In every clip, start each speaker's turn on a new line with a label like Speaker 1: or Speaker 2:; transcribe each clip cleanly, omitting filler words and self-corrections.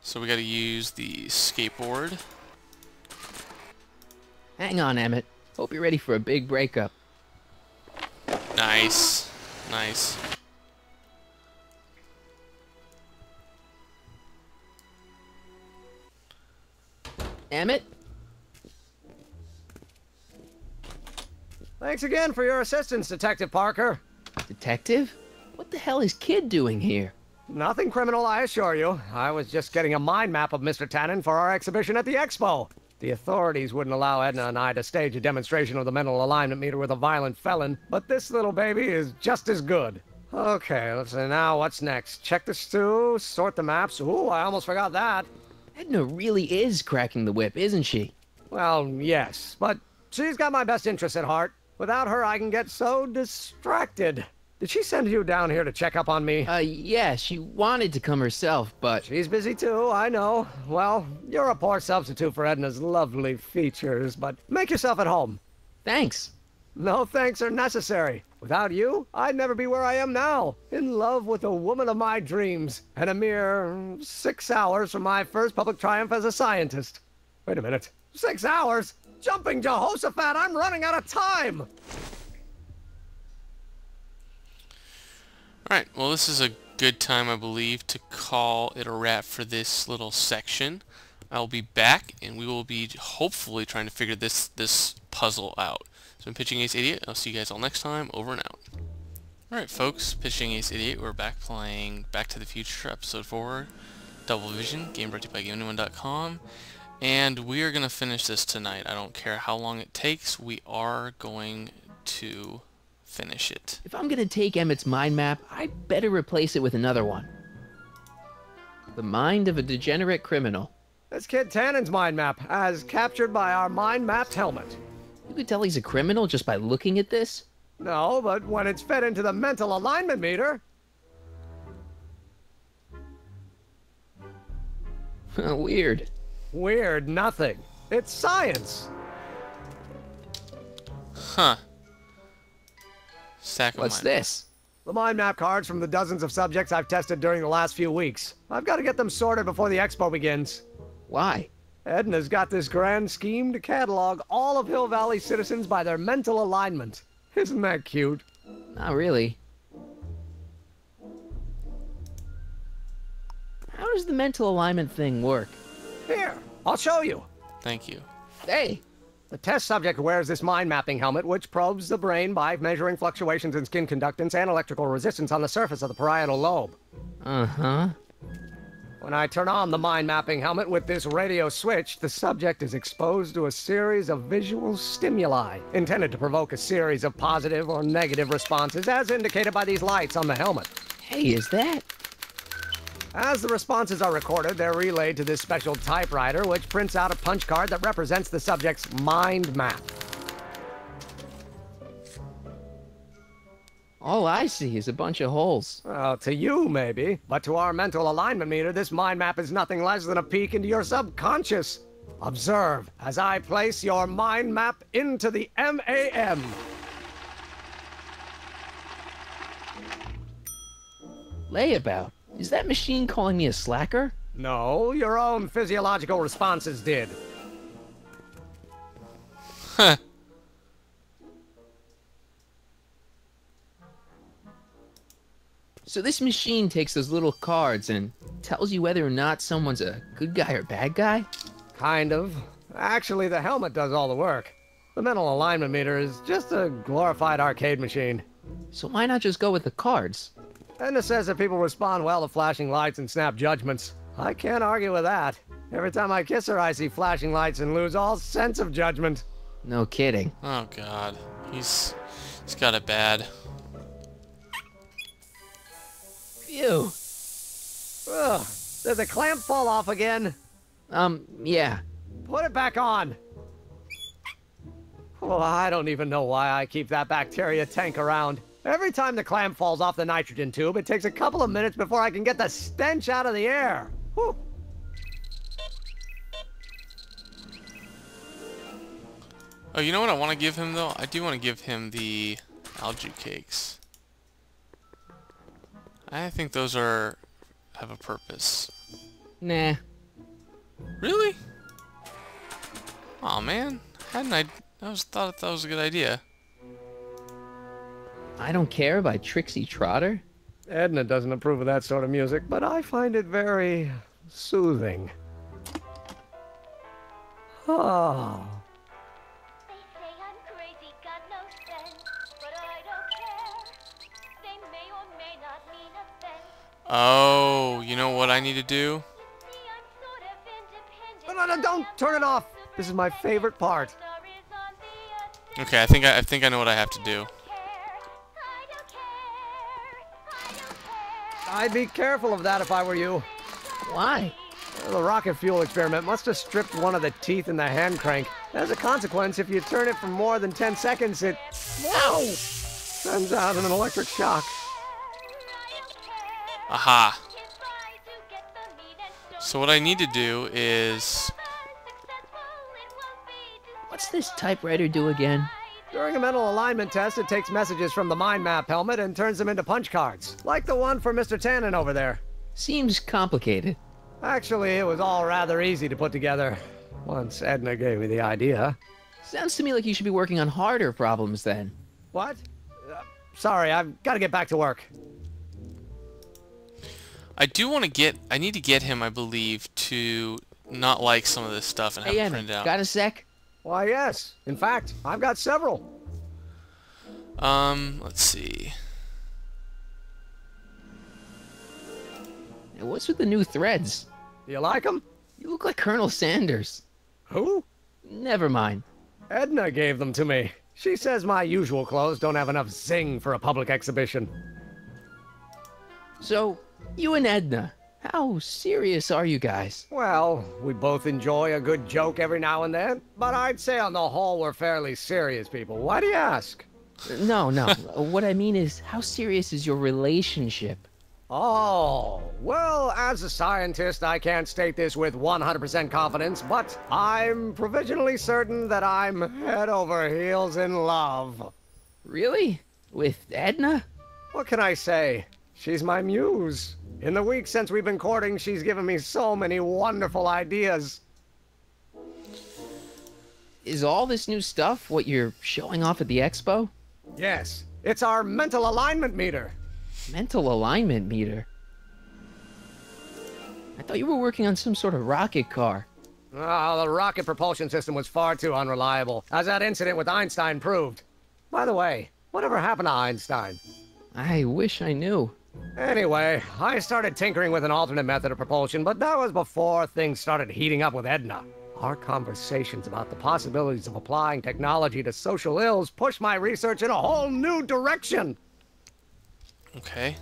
Speaker 1: So we gotta use the skateboard.
Speaker 2: Hang on, Emmett. Hope you're ready for a big breakup.
Speaker 1: Nice. Nice.
Speaker 2: Emmett?
Speaker 3: Thanks again for your assistance, Detective Parker.
Speaker 2: Detective? What the hell is Kid doing here?
Speaker 3: Nothing criminal, I assure you. I was just getting a mind map of Mr. Tannen for our exhibition at the Expo. The authorities wouldn't allow Edna and I to stage a demonstration of the mental alignment meter with a violent felon, but this little baby is just as good. Okay, let's see now, what's next? Check the stew, sort the maps. Ooh, I almost forgot that.
Speaker 2: Edna really is cracking the whip, isn't she?
Speaker 3: Well, yes, but she's got my best interests at heart. Without her, I can get so distracted. Did she send you down here to check up on me?
Speaker 2: Yeah, she wanted to come herself, but...
Speaker 3: She's busy too, I know. Well, you're a poor substitute for Edna's lovely features, but make yourself at home.
Speaker 2: Thanks.
Speaker 3: No thanks are necessary. Without you, I'd never be where I am now, in love with the woman of my dreams, and a mere 6 hours from my first public triumph as a scientist. Wait a minute. 6 hours? Jumping Jehoshaphat, I'm running out of time!
Speaker 1: Alright, well this is a good time, I believe, to call it a wrap for this little section. I'll be back, and we will be hopefully trying to figure this puzzle out. So I'm Pitching Ace Idiot. I'll see you guys all next time. Over and out. Alright folks, Pitching Ace Idiot. We're back playing Back to the Future Episode 4, Double Vision, game brought to you by GameAnyone.com. And we are going to finish this tonight. I don't care how long it takes. We are going to finish it.
Speaker 2: If I'm gonna take Emmett's mind map, I better replace it with another one. The mind of a degenerate criminal.
Speaker 3: That's Kid Tannen's mind map, as captured by our mind-mapped helmet.
Speaker 2: You could tell he's a criminal just by looking at this?
Speaker 3: No, but when it's fed into the mental alignment meter...
Speaker 2: Weird.
Speaker 3: Weird nothing. It's science.
Speaker 1: Huh. Stack of
Speaker 2: What's
Speaker 1: mine.
Speaker 2: this?
Speaker 3: The mind map cards from the dozens of subjects I've tested during the last few weeks. I've got to get them sorted before the expo begins.
Speaker 2: Why?
Speaker 3: Edna's got this grand scheme to catalog all of Hill Valley citizens by their mental alignment. Isn't that cute?
Speaker 2: Not really. How does the mental alignment thing work?
Speaker 3: Here, I'll show you.
Speaker 1: Thank you.
Speaker 2: Hey!
Speaker 3: The test subject wears this mind mapping helmet, which probes the brain by measuring fluctuations in skin conductance and electrical resistance on the surface of the parietal lobe.
Speaker 2: Uh-huh.
Speaker 3: When I turn on the mind mapping helmet with this radio switch, the subject is exposed to a series of visual stimuli, intended to provoke a series of positive or negative responses, as indicated by these lights on the helmet.
Speaker 2: Hey, is that...
Speaker 3: As the responses are recorded, they're relayed to this special typewriter, which prints out a punch card that represents the subject's mind map.
Speaker 2: All I see is a bunch of holes.
Speaker 3: Well, to you, maybe. But to our mental alignment meter, this mind map is nothing less than a peek into your subconscious. Observe as I place your mind map into the MAM.
Speaker 2: Layabout. Is that machine calling me a slacker?
Speaker 3: No, your own physiological responses did.
Speaker 1: Huh.
Speaker 2: So this machine takes those little cards and tells you whether or not someone's a good guy or bad guy?
Speaker 3: Kind of. Actually, the helmet does all the work. The mental alignment meter is just a glorified arcade machine.
Speaker 2: So why not just go with the cards?
Speaker 3: Edna says that people respond well to flashing lights and snap judgments. I can't argue with that. Every time I kiss her, I see flashing lights and lose all sense of judgment.
Speaker 2: No kidding.
Speaker 1: Oh god. He's got it bad.
Speaker 2: Phew.
Speaker 3: Ugh. Did the clamp fall off again?
Speaker 2: Yeah.
Speaker 3: Put it back on. Oh, I don't even know why I keep that bacteria tank around. Every time the clamp falls off the nitrogen tube, it takes a couple of minutes before I can get the stench out of the air. Whew.
Speaker 1: Oh, you know what I want to give him, though? I do want to give him the algae cakes. I think those have a purpose.
Speaker 2: Nah.
Speaker 1: Really? Oh man, hadn't I thought that was a good idea.
Speaker 2: I Don't Care by Trixie Trotter?
Speaker 3: Edna doesn't approve of that sort of music, but I find it very soothing. Oh.
Speaker 4: They say I'm crazy, got no sense, but I don't care. They may or may not mean offense.
Speaker 1: Oh, you know what I need to do?
Speaker 4: You see, I'm sort of
Speaker 3: No,
Speaker 4: independent.
Speaker 3: no, no, don't turn it off. This is my favorite part.
Speaker 4: Star is on the
Speaker 1: Okay, I think I know what I have to do.
Speaker 4: I don't care. I don't care.
Speaker 3: I'd be careful of that if I were you.
Speaker 2: Why?
Speaker 3: The rocket fuel experiment must have stripped one of the teeth in the hand crank. As a consequence, if you turn it for more than 10 seconds, it... Whoa! Sends out an electric shock.
Speaker 1: Aha. So what I need to do is...
Speaker 2: What's this typewriter do again?
Speaker 3: During a mental alignment test, it takes messages from the mind map helmet and turns them into punch cards. Like the one for Mr. Tannen over there.
Speaker 2: Seems complicated.
Speaker 3: Actually, it was all rather easy to put together. Once Edna gave me the idea.
Speaker 2: Sounds to me like you should be working on harder problems then.
Speaker 3: What? Sorry, I've got to get back to work.
Speaker 1: I need to get him, I believe, to not like some of this stuff and have
Speaker 2: Hey,
Speaker 1: it
Speaker 2: Emma,
Speaker 1: printed out.
Speaker 2: got a sec?
Speaker 3: Why, yes. In fact, I've got several.
Speaker 1: Let's see.
Speaker 2: Hey, what's with the new threads?
Speaker 3: Do you like them?
Speaker 2: You look like Colonel Sanders.
Speaker 3: Who?
Speaker 2: Never mind.
Speaker 3: Edna gave them to me. She says my usual clothes don't have enough zing for a public exhibition.
Speaker 2: So, you and Edna, how serious are you guys?
Speaker 3: Well, we both enjoy a good joke every now and then, but I'd say on the whole we're fairly serious people. Why do you ask?
Speaker 2: No, no. What I mean is, how serious is your relationship?
Speaker 3: Oh, well, as a scientist, I can't state this with 100% confidence, but I'm provisionally certain that I'm head over heels in love.
Speaker 2: Really? With Edna?
Speaker 3: What can I say? She's my muse. In the weeks since we've been courting, she's given me so many wonderful ideas.
Speaker 2: Is all this new stuff what you're showing off at the expo?
Speaker 3: Yes, it's our mental alignment meter.
Speaker 2: Mental alignment meter? I thought you were working on some sort of rocket car.
Speaker 3: Oh, the rocket propulsion system was far too unreliable, as that incident with Einstein proved. By the way, whatever happened to Einstein?
Speaker 2: I wish I knew.
Speaker 3: Anyway, I started tinkering with an alternate method of propulsion, but that was before things started heating up with Edna. Our conversations about the possibilities of applying technology to social ills pushed my research in a whole new direction.
Speaker 1: Okay.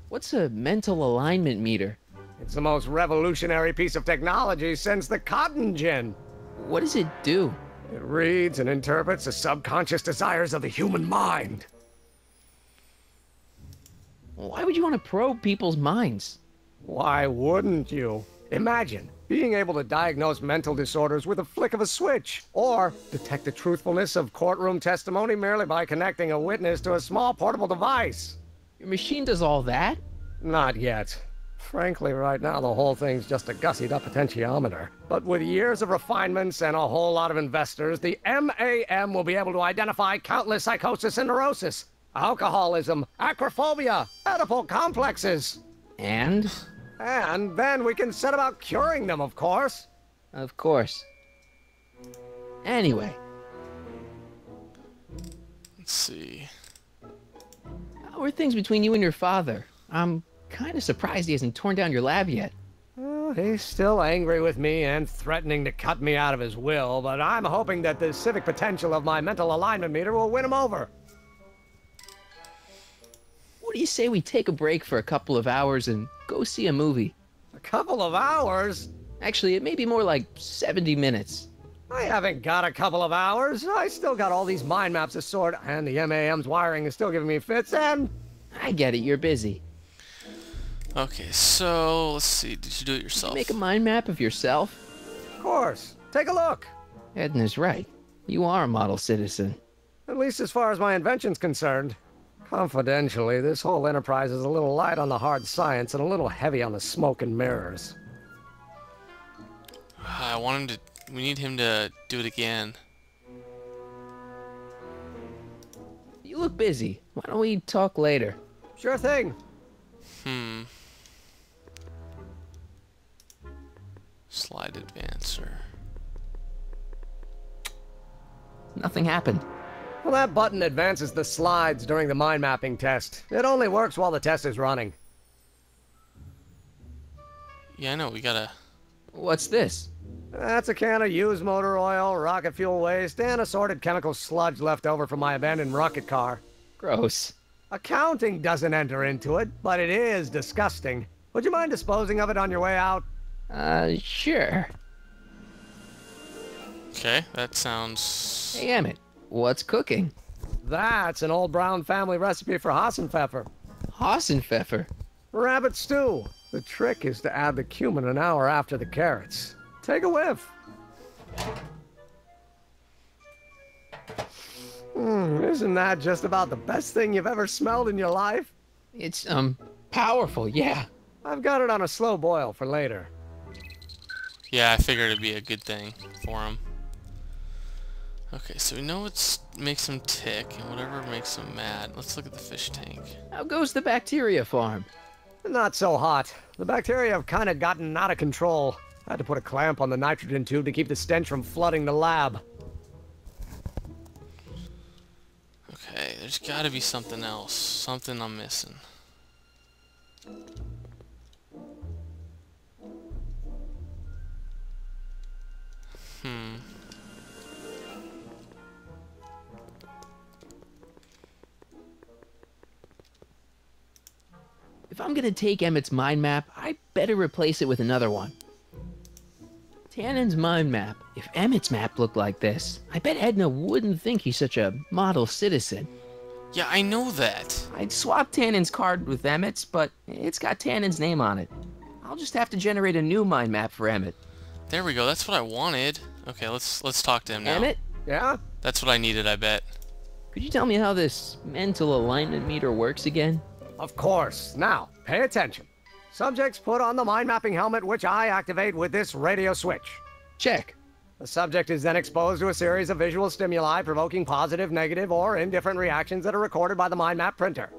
Speaker 2: What's a mental alignment meter?
Speaker 3: It's the most revolutionary piece of technology since the cotton gin.
Speaker 2: What does it do?
Speaker 3: It reads and interprets the subconscious desires of the human mind.
Speaker 2: Why would you want to probe people's minds?
Speaker 3: Why wouldn't you? Imagine being able to diagnose mental disorders with a flick of a switch, or detect the truthfulness of courtroom testimony merely by connecting a witness to a small portable device.
Speaker 2: Your machine does all that?
Speaker 3: Not yet. Frankly, right now the whole thing's just a gussied up potentiometer. But with years of refinements and a whole lot of investors, the MAM will be able to identify countless psychosis and neurosis, alcoholism, acrophobia, Oedipal complexes.
Speaker 2: And?
Speaker 3: And then we can set about curing them, of course.
Speaker 2: Of course. Anyway,
Speaker 1: Let's see.
Speaker 2: how are things between you and your father? I'm kind of surprised he hasn't torn down your lab yet.
Speaker 3: He's still angry with me and threatening to cut me out of his will, but I'm hoping that the civic potential of my mental alignment meter will win him over.
Speaker 2: What do you say we take a break for a couple of hours and go see a movie?
Speaker 3: A couple of hours?
Speaker 2: Actually, it may be more like 70 minutes.
Speaker 3: I haven't got a couple of hours. I still got all these mind maps to sort, and the MAM's wiring is still giving me fits, and...
Speaker 2: I get it, you're busy.
Speaker 1: Okay, so let's see. Did you do it yourself?
Speaker 2: Make a mind map of yourself?
Speaker 3: Of course. Take a look.
Speaker 2: Edna's right. You are a model citizen.
Speaker 3: At least as far as my invention's concerned. Confidentially, this whole enterprise is a little light on the hard science and a little heavy on the smoke and mirrors.
Speaker 1: I want him to... We need him to do it again.
Speaker 2: You look busy. Why don't we talk later?
Speaker 3: Sure thing.
Speaker 1: Slide advancer.
Speaker 2: Nothing happened.
Speaker 3: Well, that button advances the slides during the mind mapping test. It only works while the test is running.
Speaker 1: Yeah, I know. We gotta...
Speaker 2: What's this?
Speaker 3: That's a can of used motor oil, rocket fuel waste, and assorted chemical sludge left over from my abandoned rocket car.
Speaker 2: Gross.
Speaker 3: Accounting doesn't enter into it, but it is disgusting. Would you mind disposing of it on your way out?
Speaker 2: Sure.
Speaker 1: Okay, that sounds...
Speaker 2: Hey, Emmett, what's cooking?
Speaker 3: That's an old Brown family recipe for Hassenpfeffer.
Speaker 2: Hassenpfeffer.
Speaker 3: Rabbit stew. The trick is to add the cumin an hour after the carrots. Take a whiff. Isn't that just about the best thing you've ever smelled in your life?
Speaker 2: It's, powerful, yeah.
Speaker 3: I've got it on a slow boil for later.
Speaker 1: Yeah, I figured it'd be a good thing for him. Okay, so we know what makes him tick, and whatever makes him mad. Let's look at the fish tank.
Speaker 2: How goes the bacteria farm?
Speaker 3: Not so hot. The bacteria have kind of gotten out of control. I had to put a clamp on the nitrogen tube to keep the stench from flooding the lab.
Speaker 1: Okay, there's gotta be something else. Something I'm missing.
Speaker 2: If I'm gonna take Emmett's mind map, I better replace it with another one. Tannen's mind map. If Emmett's map looked like this, I bet Edna wouldn't think he's such a model citizen.
Speaker 1: Yeah, I know that.
Speaker 5: I'd swap Tannen's card with Emmett's, but it's got Tannen's name on it. I'll just have to generate a new mind map for Emmett.
Speaker 1: There we go. That's what I wanted. Okay, let's talk to him now.
Speaker 2: Emmett,
Speaker 3: Yeah?
Speaker 1: That's what I needed, I bet.
Speaker 2: could you tell me how this mental alignment meter works again?
Speaker 3: Of course. Now, pay attention. Subjects put on the mind mapping helmet, which I activate with this radio switch.
Speaker 2: Check.
Speaker 3: The subject is then exposed to a series of visual stimuli provoking positive, negative, or indifferent reactions that are recorded by the mind map printer.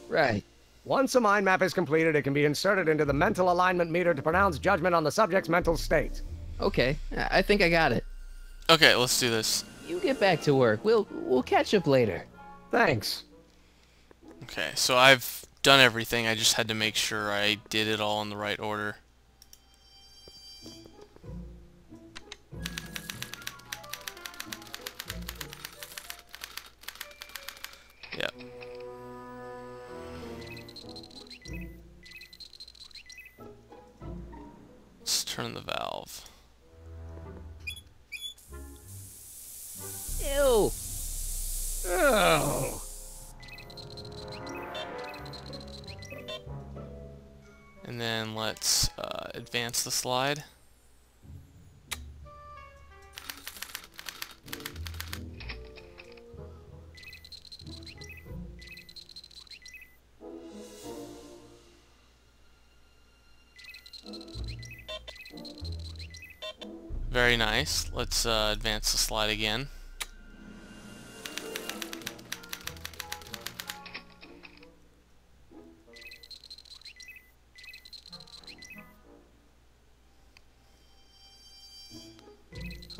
Speaker 2: Right.
Speaker 3: Once a mind map is completed, it can be inserted into the mental alignment meter to pronounce judgment on the subject's mental state.
Speaker 2: Okay, I think I got it.
Speaker 1: Okay, let's do this.
Speaker 2: You get back to work. We'll catch up later.
Speaker 3: Thanks.
Speaker 1: Okay, so I've done everything. I just had to make sure I did it all in the right order. Yep. Let's turn the valve.
Speaker 2: Ew.
Speaker 3: Oh.
Speaker 1: And then let's advance the slide. Very nice. Let's advance the slide again.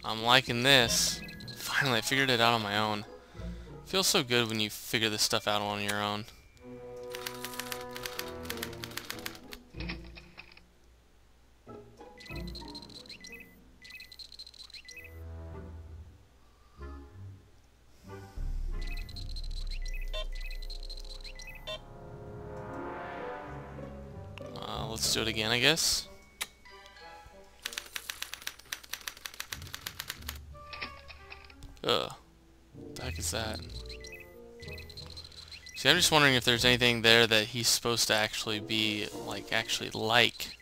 Speaker 1: I'm liking this. Finally, I figured it out on my own. Feels so good when you figure this stuff out on your own. Let's do it again, I guess. Ugh. What the heck is that? See, I'm just wondering if there's anything there that he's supposed to actually be, like, actually like.